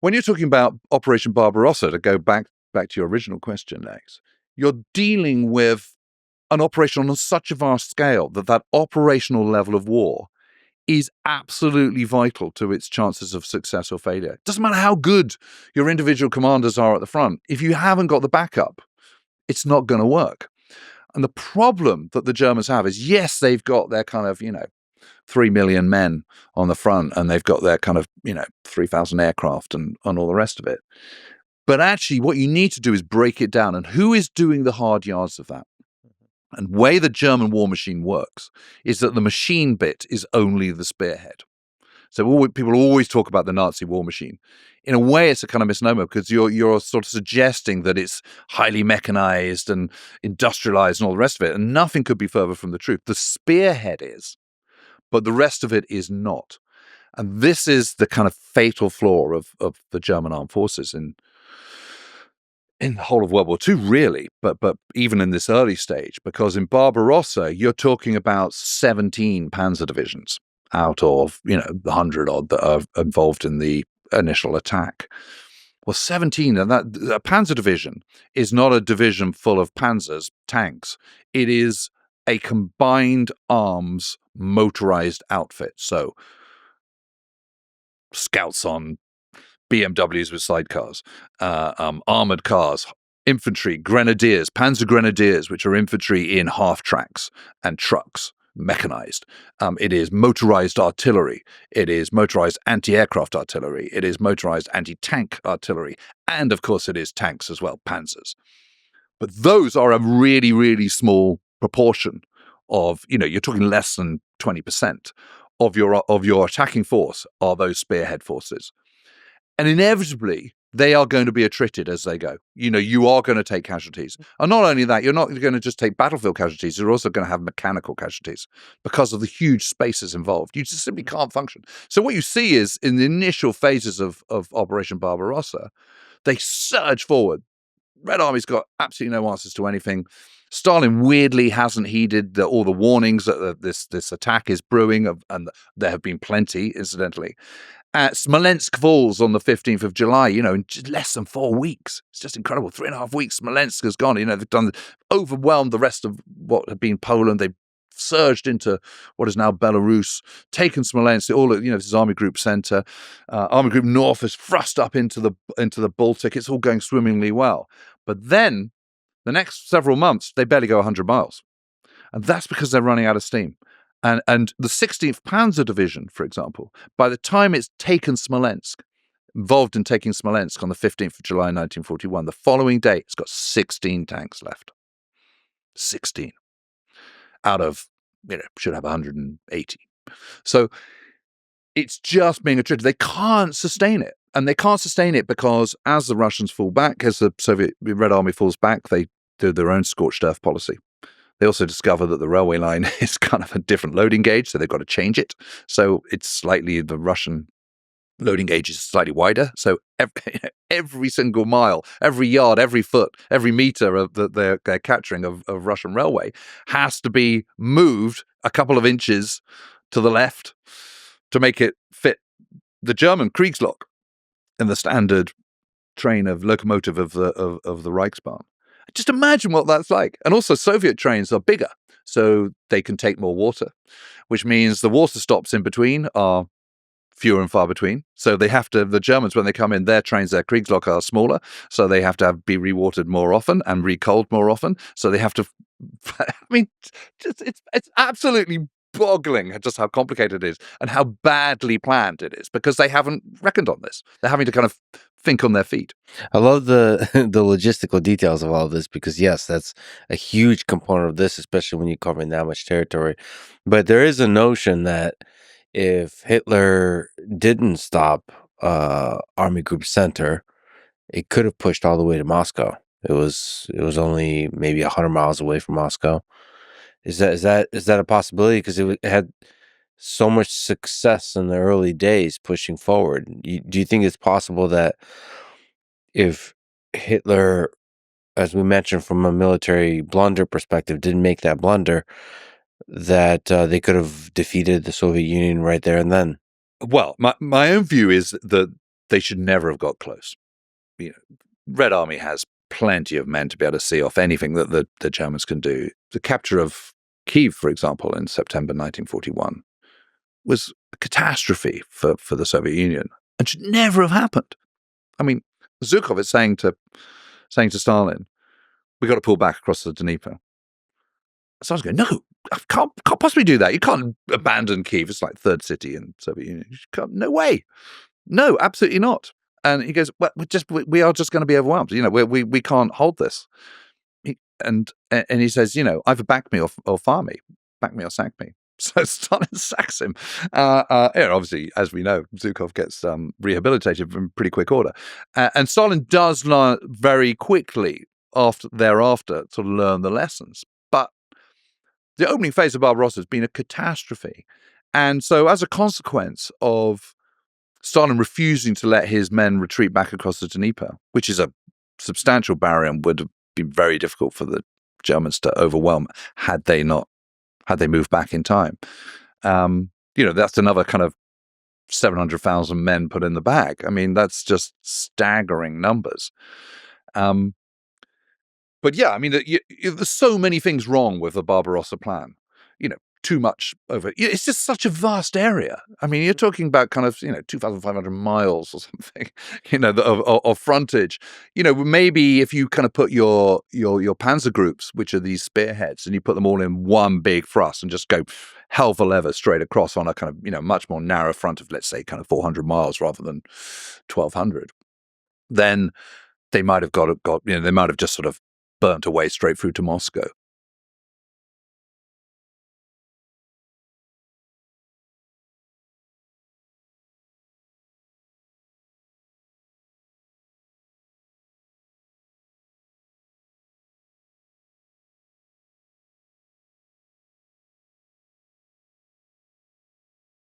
When you're talking about Operation Barbarossa, to go back to your original question, Lex, you're dealing with an operation on such a vast scale that operational level of war is absolutely vital to its chances of success or failure. It doesn't matter how good your individual commanders are at the front. If you haven't got the backup, it's not going to work. And the problem that the Germans have is, yes, they've got their kind of, 3 million men on the front, and they've got their kind of, 3,000 aircraft and all the rest of it. But actually, what you need to do is break it down. And who is doing the hard yards of that? And the way the German war machine works is that the machine bit is only the spearhead. So people always talk about the Nazi war machine. In a way, it's a kind of misnomer, because you're sort of suggesting that it's highly mechanized and industrialized and all the rest of it. And nothing could be further from the truth. The spearhead is, but the rest of it is not. And this is the kind of fatal flaw of the German armed forces in the whole of World War II, really, but even in this early stage, because in Barbarossa, you're talking about 17 panzer divisions out of, the 100-odd that are involved in the initial attack. Well, 17, and that a panzer division is not a division full of panzers, tanks. It is a combined arms motorized outfit. So scouts on BMWs with sidecars, armored cars, infantry, grenadiers, panzer grenadiers, which are infantry in half tracks and trucks, mechanized. It is motorized artillery. It is motorized anti-aircraft artillery. It is motorized anti-tank artillery. And of course, it is tanks as well, panzers. But those are a really, really small proportion of, you're talking less than 20% of your attacking force are those spearhead forces. And inevitably, they are going to be attrited as they go. You are going to take casualties. And not only that, you're not going to just take battlefield casualties, you're also going to have mechanical casualties because of the huge spaces involved. You just simply can't function. So what you see is, in the initial phases of Operation Barbarossa, they surge forward. Red Army's got absolutely no answers to anything. Stalin weirdly hasn't heeded all the warnings that this attack is brewing, and there have been plenty, incidentally. Smolensk falls on the 15th of July, in just less than 4 weeks. It's just incredible. 3.5 weeks, Smolensk has gone. They've overwhelmed the rest of what had been Poland. They've surged into what is now Belarus, taken Smolensk. This is Army Group Center. Army Group North is thrust up into the Baltic. It's all going swimmingly well. But then, the next several months, they barely go 100 miles. And that's because they're running out of steam. And the 16th Panzer Division, for example, by the time it's taken Smolensk, involved in taking Smolensk on the 15th of July, 1941, the following day, it's got 16 tanks left. 16 out of, should have 180. So it's just being attrited. They can't sustain it. And they can't sustain it because as the Russians fall back, as the Soviet Red Army falls back, they do their own scorched earth policy. They also discover that the railway line is kind of a different loading gauge, so they've got to change it. So the Russian loading gauge is slightly wider. So every single mile, every yard, every foot, every meter of that they're capturing of Russian railway has to be moved a couple of inches to the left to make it fit the German Kriegslok in the standard train of locomotive of the Reichsbahn. Just imagine what that's like. And also, Soviet trains are bigger, so they can take more water, which means the water stops in between are fewer and far between. So the Germans, when they come in, their trains, their Kriegslok are smaller, so they have to be rewatered more often and recoaled more often. So they have to, it's absolutely boggling just how complicated it is and how badly planned it is, because they haven't reckoned on this. They're having to kind of think on their feet. I love the logistical details of all of this, because yes, that's a huge component of this, especially when you're covering that much territory. But there is a notion that if Hitler didn't stop Army Group Center, it could have pushed all the way to Moscow. It was only maybe 100 miles away from Moscow. Is that a possibility? Because it had so much success in the early days pushing forward. Do you think it's possible that if Hitler, as we mentioned from a military blunder perspective, didn't make that blunder, that they could have defeated the Soviet Union right there and then? Well, my own view is that they should never have got close. Red Army has plenty of men to be able to see off anything that the Germans can do. The capture of Kiev, for example, in September 1941 was a catastrophe for the Soviet Union and should never have happened. I mean, Zhukov is saying to Stalin, "We got to pull back across the Dnieper." Stalin's going, "No, I can't possibly do that. You can't abandon Kiev. It's like third city in the Soviet Union. No way. No, absolutely not." And he goes, "Well, we are just going to be overwhelmed. We can't hold this." And he says, "Either back me or fire me, back me or sack me." So Stalin sacks him. Obviously, as we know, Zhukov gets rehabilitated in pretty quick order, and Stalin does learn very quickly thereafter to learn the lessons. But the opening phase of Barbarossa has been a catastrophe, and so as a consequence of Stalin refusing to let his men retreat back across the Dnieper, which is a substantial barrier and would have been very difficult for the Germans to overwhelm had they moved back in time. That's another kind of 700,000 men put in the bag. I mean, that's just staggering numbers. But yeah, I mean, there's so many things wrong with the Barbarossa plan. Too much over. It's just such a vast area. I mean, you're talking about kind of 2,500 miles or something. Of frontage. Maybe if you kind of put your panzer groups, which are these spearheads, and you put them all in one big thrust and just go hell for leather straight across on a kind of much more narrow front of, let's say, kind of 400 miles rather than 1,200, then they might have they might have just sort of burnt away straight through to Moscow.